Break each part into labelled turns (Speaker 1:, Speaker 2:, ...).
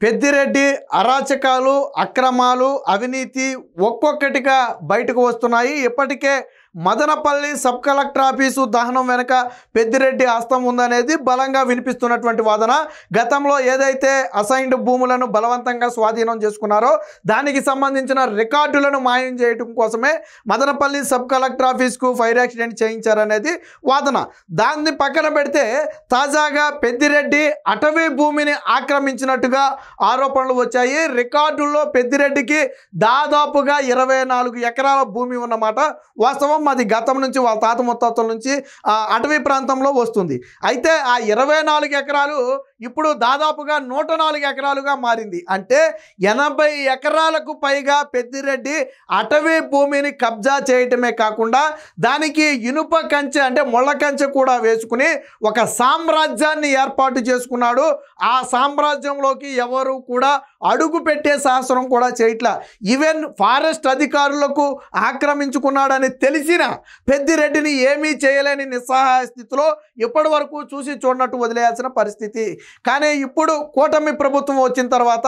Speaker 1: పెద్దిరెడ్డి అరాచకాలు, అక్రమాలు, అవినీతి ఒక్కొక్కటిగా బయటకు వస్తున్నాయి. ఇప్పటికే మదనపల్లి సబ్ కలెక్టర్ ఆఫీసు దహనం వెనుక పెద్దిరెడ్డి హస్తం ఉందనేది బలంగా వినిపిస్తున్నటువంటి వాదన. గతంలో ఏదైతే అసైన్డ్ భూములను బలవంతంగా స్వాధీనం చేసుకున్నారో దానికి సంబంధించిన రికార్డులను మాయం చేయడం కోసమే మదనపల్లి సబ్ కలెక్టర్ ఆఫీస్కు ఫైర్ యాక్సిడెంట్ చేయించారనేది వాదన. దాన్ని పక్కన పెడితే తాజాగా పెద్దిరెడ్డి అటవీ భూమిని ఆక్రమించినట్టుగా ఆరోపణలు వచ్చాయి. రికార్డుల్లో పెద్దిరెడ్డికి దాదాపుగా 24 ఎకరాల భూమి ఉన్నమాట వాస్తవం. అది గతం నుంచి వాళ్ళ తాత ముత్తాతల నుంచి అటవీ ప్రాంతంలో వస్తుంది. అయితే ఆ 24 ఎకరాలు ఇప్పుడు దాదాపుగా 104 ఎకరాలుగా మారింది. అంటే 80 ఎకరాలకు పైగా పెద్దిరెడ్డి అటవీ భూమిని కబ్జా చేయటమే కాకుండా దానికి ఇనుప కంచె అంటే ముళ్ళ కంచె కూడా వేసుకుని ఒక సామ్రాజ్యాన్ని ఏర్పాటు చేసుకున్నాడు. ఆ సామ్రాజ్యంలోకి ఎవరు కూడా అడుగు పెట్టే సాహసం కూడా చేయట్లా. ఈవెన్ ఫారెస్ట్ అధికారులకు ఆక్రమించుకున్నాడని తెలిసిన పెద్దిరెడ్డిని ఏమీ చేయలేని నిస్సహాయ స్థితిలో ఇప్పటి వరకు చూసి చూడనట్టు వదిలేయాల్సిన పరిస్థితి. కానీ ఇప్పుడు కూటమి ప్రభుత్వం వచ్చిన తర్వాత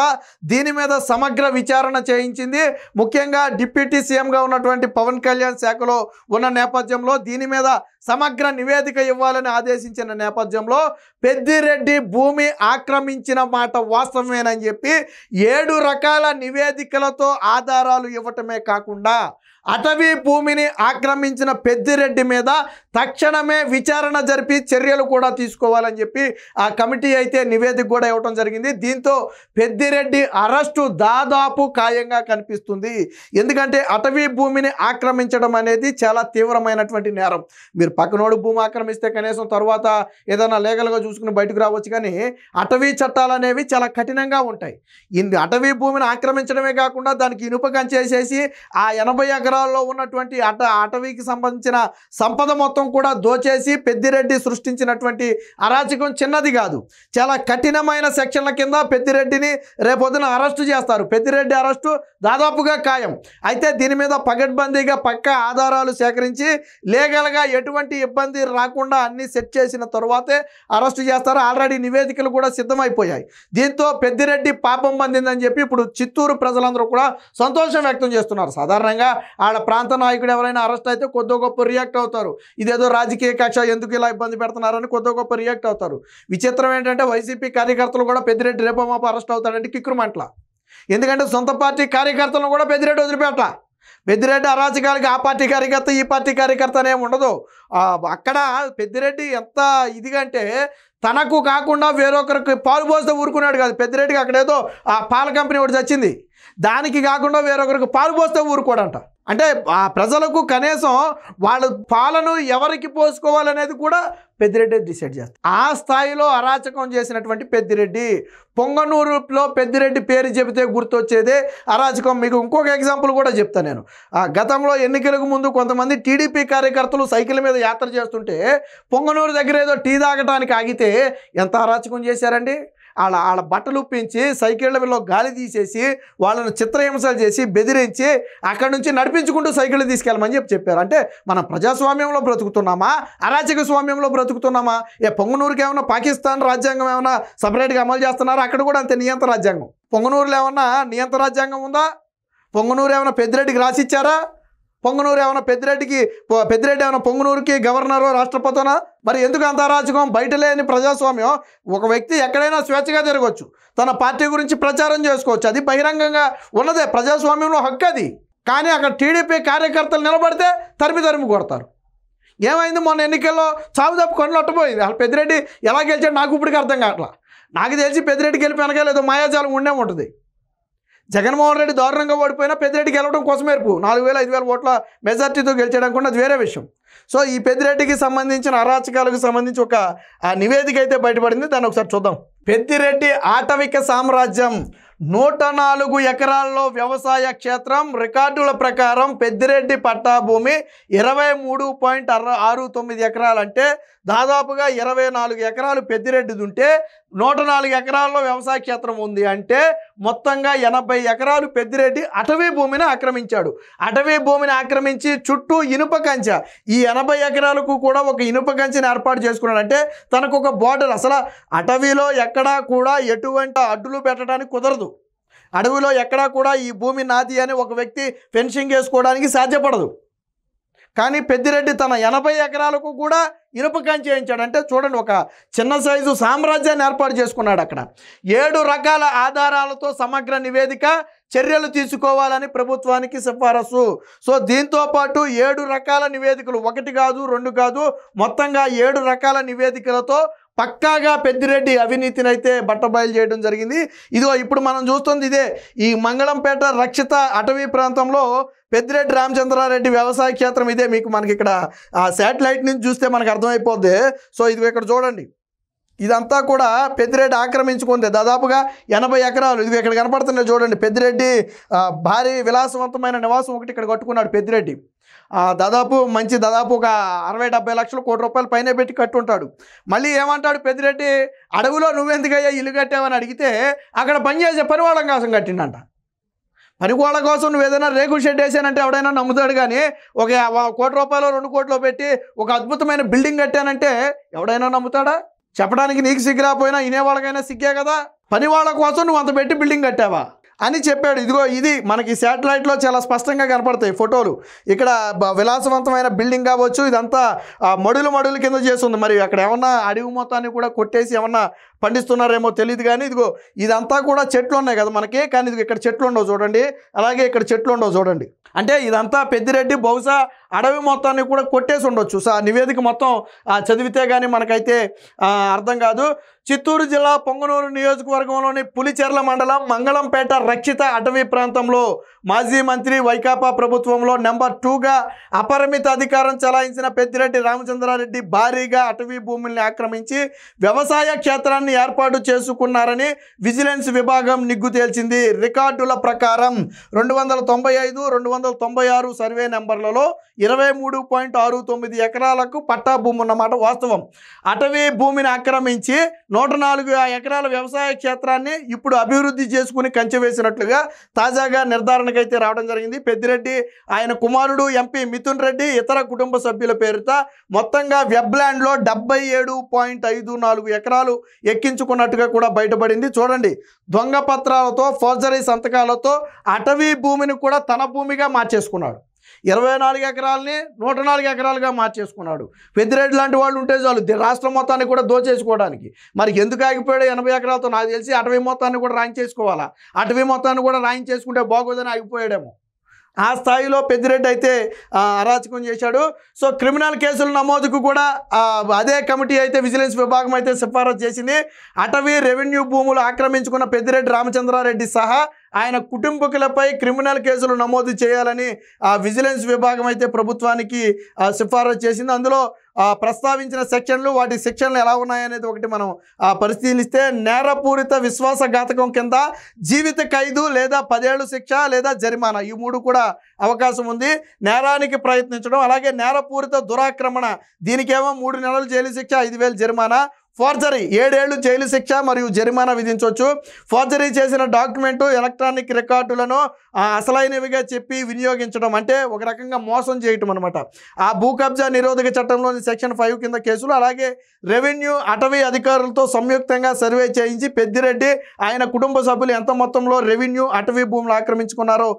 Speaker 1: దీని మీద సమగ్ర విచారణ చేయించింది. ముఖ్యంగా డిప్యూటీ సీఎంగా ఉన్నటువంటి పవన్ కళ్యాణ్ శాఖలో ఉన్న నేపథ్యంలో దీని మీద సమగ్ర నివేదిక ఇవ్వాలని ఆదేశించిన నేపథ్యంలో పెద్దిరెడ్డి భూమి ఆక్రమించిన మాట వాస్తవమేనని చెప్పి 7 రకాల నివేదికలతో ఆధారాలు ఇవ్వటమే కాకుండా అటవీ భూమిని ఆక్రమించిన పెద్దిరెడ్డి మీద తక్షణమే విచారణ జరిపి చర్యలు కూడా తీసుకోవాలని చెప్పి ఆ కమిటీ అయితే నివేదిక కూడా ఇవ్వటం జరిగింది. దీంతో పెద్దిరెడ్డి అరెస్టు దాదాపు ఖాయంగా కనిపిస్తుంది. ఎందుకంటే అటవీ భూమిని ఆక్రమించడం అనేది చాలా తీవ్రమైనటువంటి నేరం. మీరు పక్కనోడు భూమి ఆక్రమిస్తే కనీసం తర్వాత ఏదైనా లీగల్గా చూసుకుని బయటకు రావచ్చు. కానీ అటవీ చట్టాలు అనేవి చాలా కఠినంగా ఉంటాయి. అటవీ భూమిని ఆక్రమించడమే కాకుండా దానికి ఇనుప కంచేసేసి ఆ 80 ఎకరాల్లో ఉన్నటువంటి అటవీకి సంబంధించిన సంపద మొత్తం కూడా దోచేసి పెద్దిరెడ్డి సృష్టించినటువంటి అరాచకం చిన్నది కాదు. చాలా కఠినమైన సెక్షన్ల కింద పెద్దిరెడ్డిని రేపొద్దున అరెస్టు చేస్తారు. పెద్దిరెడ్డి అరెస్టు దాదాపుగా ఖాయం. అయితే దీని మీద పగడ్బందీగా పక్కా ఆధారాలు సేకరించి లీగల్గా ఎటువంటి ఇబ్బంది రాకుండా అన్ని సెట్ చేసిన తర్వాతే అరెస్టు చేస్తారు. ఆల్రెడీ నివేదికలు కూడా సిద్ధమైపోయాయి. దీంతో పెద్దిరెడ్డి పాపం పొందిందని చెప్పి ఇప్పుడు చిత్తూరు ప్రజలందరూ కూడా సంతోషం వ్యక్తం చేస్తున్నారు. సాధారణంగా ఆడ ప్రాంత నాయకుడు ఎవరైనా అరెస్ట్ అయితే కొద్దో గొప్ప రియాక్ట్ అవుతారు. ఇదేదో రాజకీయ కక్ష, ఎందుకు ఇలా ఇబ్బంది పెడుతున్నారని కొద్దో గొప్ప రియాక్ట్ అవుతారు. విచిత్రం ఏంటంటే వైసీపీ కార్యకర్తలు కూడా పెద్దిరెడ్డి రేపో మాపో అరెస్ట్ అవుతాడంటే కిక్కురుమంట్ల. ఎందుకంటే సొంత పార్టీ కార్యకర్తలను కూడా పెద్దిరెడ్డి వదిలిపెట్ల. పెద్దిరెడ్డి అరాచకాలకి ఆ పార్టీ కార్యకర్త ఈ పార్టీ కార్యకర్త అనేమి ఉండదు. అక్కడ పెద్దిరెడ్డి ఎంత ఇదిగా అంటే తనకు కాకుండా వేరొకరికి పాలు పోస్తే ఊరుకున్నాడు కాదు. పెద్దిరెడ్డికి అక్కడేదో ఆ పాల కంపెనీ ఒకటి చచ్చింది, దానికి కాకుండా వేరొకరికి పాలు పోస్తే ఊరుకోడంట. అంటే ఆ ప్రజలకు కనీసం వాళ్ళు పాలను ఎవరికి పోసుకోవాలనేది కూడా పెద్దిరెడ్డి డిసైడ్ చేస్తారు. ఆ స్థాయిలో అరాచకం చేసినటువంటి పెద్దిరెడ్డి. పొంగనూరులో పెద్దిరెడ్డి పేరు చెబితే గుర్తొచ్చేదే అరాచకం. మీకు ఇంకొక ఎగ్జాంపుల్ కూడా చెప్తాను నేను. గతంలో ఎన్నికలకు ముందు కొంతమంది టీడీపీ కార్యకర్తలు సైకిల్ మీద యాత్ర చేస్తుంటే పొంగనూరు దగ్గర ఏదో టీ తాగటానికి ఆగితే ఎంత అరాచకం చేశారండి. వాళ్ళ బట్టలు పెంచి సైకిళ్ళలో గాలి తీసేసి వాళ్ళను చిత్రహింసలు చేసి బెదిరించి అక్కడి నుంచి నడిపించుకుంటూ సైకిళ్ళు తీసుకెళ్ళమని చెప్పారు. అంటే మనం ప్రజాస్వామ్యంలో బ్రతుకుతున్నామా, అరాచక స్వామ్యంలో బ్రతుకుతున్నామా? పొంగనూరుకి ఏమన్నా పాకిస్తాన్ రాజ్యాంగం ఏమన్నా సపరేట్గా అమలు చేస్తున్నారా? అక్కడ కూడా అంతే నియంత్ర రాజ్యాంగం. పొంగనూరులో ఏమన్నా నియంత్ర రాజ్యాంగం ఉందా? పొంగనూరు ఏమన్నా పెద్దిరెడ్డికి రాసిచ్చారా? పొంగనూరు ఏమన్నా పెద్దిరెడ్డి ఏమన్నా పొంగనూరుకి గవర్నరు రాష్ట్రపతినా? మరి ఎందుకు అంత అరాచకం? బయట లేని ప్రజాస్వామ్యం. ఒక వ్యక్తి ఎక్కడైనా స్వేచ్ఛగా తిరగవచ్చు, తన పార్టీ గురించి ప్రచారం చేసుకోవచ్చు, అది బహిరంగంగా ఉన్నదే, ప్రజాస్వామ్యంలో హక్కు అది. కానీ అక్కడ టీడీపీ కార్యకర్తలు నిలబడితే తరిమి కొడతారు. ఏమైంది మొన్న ఎన్నికల్లో? చావు తప్పు కళ్ళు అట్టపోయింది. అసలు పెద్దిరెడ్డి ఎలా గెలిచాడు నాకు ఇప్పటికీ అర్థం కావట్లా. నాకు తెలిసి పెద్దిరెడ్డి గెలిపి వెనకాలేదో మాయాజాలం ఉండే ఉంటుంది. జగన్మోహన్ రెడ్డి దారుణంగా ఓడిపోయినా పెద్దిరెడ్డి గెలవడం కోసమేర్పు 4000-5000 ఓట్ల మెజార్టీతో గెలిచడానికి అది వేరే విషయం. సో ఈ పెద్దిరెడ్డికి సంబంధించిన అరాచకాలకు సంబంధించి ఒక నివేదిక అయితే బయటపడింది. దాన్ని ఒకసారి చూద్దాం. పెద్దిరెడ్డి ఆటవిక సామ్రాజ్యం 104 ఎకరాల్లో వ్యవసాయ క్షేత్రం. రికార్డుల ప్రకారం పెద్దిరెడ్డి పట్టా భూమి 23.69 ఎకరాలు, అంటే దాదాపుగా 24 ఎకరాలు పెద్దిరెడ్డిది ఉంటే 104 ఎకరాల్లో వ్యవసాయ క్షేత్రం ఉంది. అంటే మొత్తంగా 80 ఎకరాలు పెద్దిరెడ్డి అటవీ భూమిని ఆక్రమించాడు. అటవీ భూమిని ఆక్రమించి చుట్టూ ఇనుప కంచె, ఈ 80 ఎకరాలకు కూడా ఒక ఇనుప కంచెని ఏర్పాటు చేసుకున్నాడు. అంటే తనకు ఒక బోర్డర్. అసలు అటవీలో ఎక్కడా కూడా ఎటువంటి అడ్డులు పెట్టడానికి కుదరదు. అడవిలో ఎక్కడా కూడా ఈ భూమి నాది అని ఒక వ్యక్తి ఫెన్సింగ్ వేసుకోవడానికి సాధ్యపడదు. కానీ పెద్దిరెడ్డి తన 80 ఎకరాలకు కూడా ఇనుప కంచె వేయించాడు. అంటే చూడండి, ఒక చిన్న సైజు సామ్రాజ్యాన్ని ఏర్పాటు చేసుకున్నాడు. అక్కడ 7 రకాల ఆధారాలతో సమగ్ర నివేదిక, చర్యలు తీసుకోవాలని ప్రభుత్వానికి సిఫారసు. సో దీంతో పాటు 7 రకాల నివేదికలు, 1 కాదు 2 కాదు, మొత్తంగా 7 రకాల నివేదికలతో పక్కాగా పెద్దిరెడ్డి అవినీతిని అయితే బట్టబయలు చేయడం జరిగింది. ఇదిగో ఇప్పుడు మనం చూస్తుంది ఇదే. ఈ మంగళంపేట రక్షిత అటవీ ప్రాంతంలో పెద్దిరెడ్డి రామచంద్రారెడ్డి వ్యవసాయ క్షేత్రం ఇదే. మనకి ఇక్కడ శాటిలైట్ నుంచి చూస్తే మనకు అర్థమైపోద్ది. సో ఇది ఇక్కడ చూడండి, ఇదంతా కూడా పెద్దిరెడ్డి ఆక్రమించుకుంది. దాదాపుగా 80 ఎకరాలు. ఇది ఇక్కడ కనపడుతున్నాయి చూడండి. పెద్దిరెడ్డి భారీ విలాసవంతమైన నివాసం ఒకటి ఇక్కడ కట్టుకున్నాడు పెద్దిరెడ్డి. దాదాపు ఒక 60-70 లక్షల కోటి రూపాయలు పైన పెట్టి కట్టుంటాడు. మళ్ళీ ఏమంటాడు పెద్దిరెడ్డి, అడవిలో నువ్వెందుకయ్యా ఇల్లు కట్టావని అడిగితే అక్కడ పనిచేసే పనివాళ్ళం కోసం కట్టిండంట. పనివాళ్ళ కోసం నువ్వు ఏదైనా రేకుల షెడ్ వేసానంటే ఎవడైనా నమ్ముతాడు. కానీ ఒక 1 కోటి రూపాయలు 2 కోట్లు పెట్టి ఒక అద్భుతమైన బిల్డింగ్ కట్టానంటే ఎవడైనా నమ్ముతాడా? చెప్పడానికి నీకు సిగ్గురాపోయినా వినేవాళ్ళకైనా సిగ్గే కదా. పనివాళ్ళ కోసం నువ్వు అంత పెట్టి బిల్డింగ్ కట్టావా అని చెప్పాడు. ఇదిగో ఇది మనకి శాటిలైట్లో చాలా స్పష్టంగా కనపడతాయి ఫోటోలు. ఇక్కడ విలాసవంతమైన బిల్డింగ్ కావచ్చు, ఇదంతా మడులు కింద చేస్తుంది. మరి అక్కడ ఏమన్నా అడవి మొత్తాన్ని కూడా కొట్టేసి ఏమన్నా పండిస్తున్నారేమో తెలియదు. కానీ ఇదిగో ఇదంతా కూడా చెట్లు ఉన్నాయి కదా మనకి, కానీ ఇది ఇక్కడ చెట్లు ఉండవు చూడండి, అలాగే ఇక్కడ చెట్లు ఉండవు చూడండి. అంటే ఇదంతా పెద్దిరెడ్డి బహుశా అడవి మొత్తాన్ని కూడా కొట్టేసి ఉండొచ్చు. సో ఆ నివేదిక మొత్తం చదివితే కానీ మనకైతే అర్థం కాదు. చిత్తూరు జిల్లా పొంగనూరు నియోజకవర్గంలోని పులిచెర్ల మండలం మంగళంపేట రక్షిత అటవీ ప్రాంతంలో మాజీ మంత్రి వైకాపా ప్రభుత్వంలో నెంబర్ 2గా అపరిమిత అధికారం చెలాయించిన పెద్దిరెడ్డి రామచంద్రారెడ్డి భారీగా అటవీ భూముల్ని ఆక్రమించి వ్యవసాయ క్షేత్రాన్ని ఏర్పాటు చేసుకున్నారని విజిలెన్స్ విభాగం నిగ్గు తేల్చింది. రికార్డుల ప్రకారం 295, 296 సర్వే నెంబర్లలో 23.69 ఎకరాలకు పట్టా భూమి ఉన్నమాట వాస్తవం. అటవీ భూమిని ఆక్రమించి 104 ఎకరాల వ్యవసాయ క్షేత్రాన్ని ఇప్పుడు అభివృద్ధి చేసుకుని కంచె వేసినట్లుగా తాజాగా నిర్ధారణకైతే రావడం జరిగింది. పెద్దిరెడ్డి, ఆయన కుమారుడు ఎంపీ మిథున్ రెడ్డి, ఇతర కుటుంబ సభ్యుల పేరుతో మొత్తంగా వెబ్లాండ్లో 77.54 ఎకరాలు ఎక్కించుకున్నట్టుగా కూడా బయటపడింది. చూడండి, దొంగ పత్రాలతో, ఫోర్జరీ సంతకాలతో అటవీ భూమిని కూడా తన భూమిగా మార్చేసుకున్నాడు. 24 ఎకరాలని 104 ఎకరాలుగా మార్చేసుకున్నాడు. పెద్దిరెడ్డి లాంటి వాళ్ళు ఉంటే చాలు రాష్ట్రం మొత్తాన్ని కూడా దోచేసుకోవడానికి. మరి ఎందుకు ఆగిపోయాడు 80 ఎకరాలతో? నాకు తెలిసి అటవీ మొత్తాన్ని కూడా రాయించేసుకోవాలా, అటవీ మొత్తాన్ని కూడా రాయించేసుకుంటే బాగోదని ఆగిపోయాడేమో. ఆ స్థాయిలో పెద్దిరెడ్డి అయితే అరాచకం చేశాడు. సో క్రిమినల్ కేసుల నమోదుకు కూడా అదే కమిటీ అయితే విజిలెన్స్ విభాగం అయితే సిఫారసు చేసింది. అటవీ రెవెన్యూ భూములు ఆక్రమించుకున్న పెద్దిరెడ్డి రామచంద్రారెడ్డి సహా ఆయన కుటుంబకులపై క్రిమినల్ కేసులు నమోదు చేయాలని విజిలెన్స్ విభాగం అయితే ప్రభుత్వానికి సిఫారసు చేసింది. అందులో ప్రస్తావించిన సెక్షన్లు, వాటి శిక్షణలు ఎలా ఉన్నాయనేది ఒకటి మనం పరిశీలిస్తే, నేరపూరిత విశ్వాసఘాతకం కింద జీవిత ఖైదు లేదా 10 ఏళ్ల శిక్ష లేదా జరిమానా, ఈ 3 కూడా అవకాశం ఉంది. నేరానికి ప్రయత్నించడం, అలాగే నేరపూరిత దురాక్రమణ, దీనికేమో 3 నెలలు జైలు శిక్ష, 5,000 జరిమానా. ఫోర్జరీ 7 ఏళ్లు జైలు శిక్ష మరియు జరిమానా విధించవచ్చు. ఫోర్జరీ చేసిన డాక్యుమెంటు, ఎలక్ట్రానిక్ రికార్డులను అసలైనవిగా చెప్పి వినియోగించడం, అంటే ఒక రకంగా మోసం చేయటం అనమాట. ఆ భూ కబ్జా నిరోధక చట్టంలోని సెక్షన్ 5 కింద కేసులు. అలాగే రెవెన్యూ, అటవీ అధికారులతో సంయుక్తంగా సర్వే చేయించి పెద్దిరెడ్డి, ఆయన కుటుంబ సభ్యులు ఎంత మొత్తంలో రెవెన్యూ, అటవీ భూములు ఆక్రమించుకున్నారో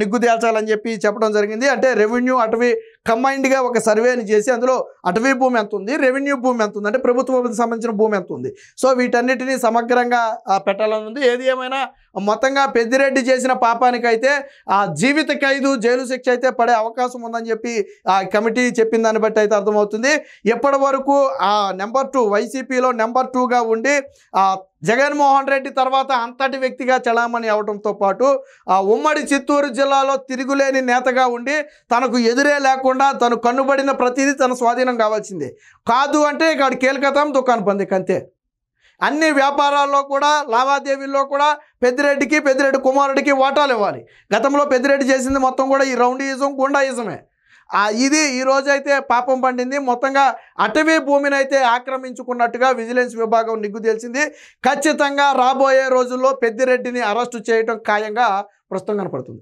Speaker 1: నిగ్గు తేల్చాలని చెప్పి చెప్పడం జరిగింది. అంటే రెవెన్యూ, అటవీ కంబైన్డ్గా ఒక సర్వేని చేసి అందులో అటవీ భూమి ఎంత ఉంది, రెవెన్యూ భూమి ఎంత ఉంది, అంటే ప్రభుత్వానికి సంబంధించిన భూమి ఎంత ఉంది, సో వీటన్నిటినీ సమగ్రంగా పెట్టాలని ఉంది. ఏది ఏమైనా మొత్తంగా పెద్దిరెడ్డి చేసిన పాపానికైతే జీవిత ఖైదు, జైలు శిక్ష అయితే పడే అవకాశం ఉందని చెప్పి కమిటీ చెప్పిన దాన్ని బట్టి అయితే అర్థమవుతుంది. ఎప్పటి వరకు నెంబర్ 2 వైసీపీలో నెంబర్ 2గా ఉండి జగన్మోహన్ రెడ్డి తర్వాత అంతటి వ్యక్తిగా చలామణి అవడంతో పాటు ఉమ్మడి చిత్తూరు జిల్లాలో తిరుగులేని నేతగా ఉండి తనకు ఎదురే లేకుండా తను కన్నుబడిన ప్రతిదీ తన స్వాధీనం కావాల్సిందే. కాదు అంటే ఇక్కడ కేల్కతాం దుకాన్ పందికి అంతే. అన్ని వ్యాపారాల్లో కూడా లావాదేవీల్లో కూడా పెద్దిరెడ్డి కుమారుడికి వాటాలు ఇవ్వాలి. గతంలో పెద్దిరెడ్డి చేసింది మొత్తం కూడా ఈ రౌండీయిజం గుండాయిజమే. ఇది ఈరోజు అయితే పాపం పండింది. మొత్తంగా అటవీ భూమిని అయితే ఆక్రమించుకున్నట్టుగా విజిలెన్స్ విభాగం నిగ్గు తేల్చింది. ఖచ్చితంగా రాబోయే రోజుల్లో పెద్దిరెడ్డిని అరెస్టు చేయడం ఖాయంగా ప్రస్తుతం కనపడుతుంది.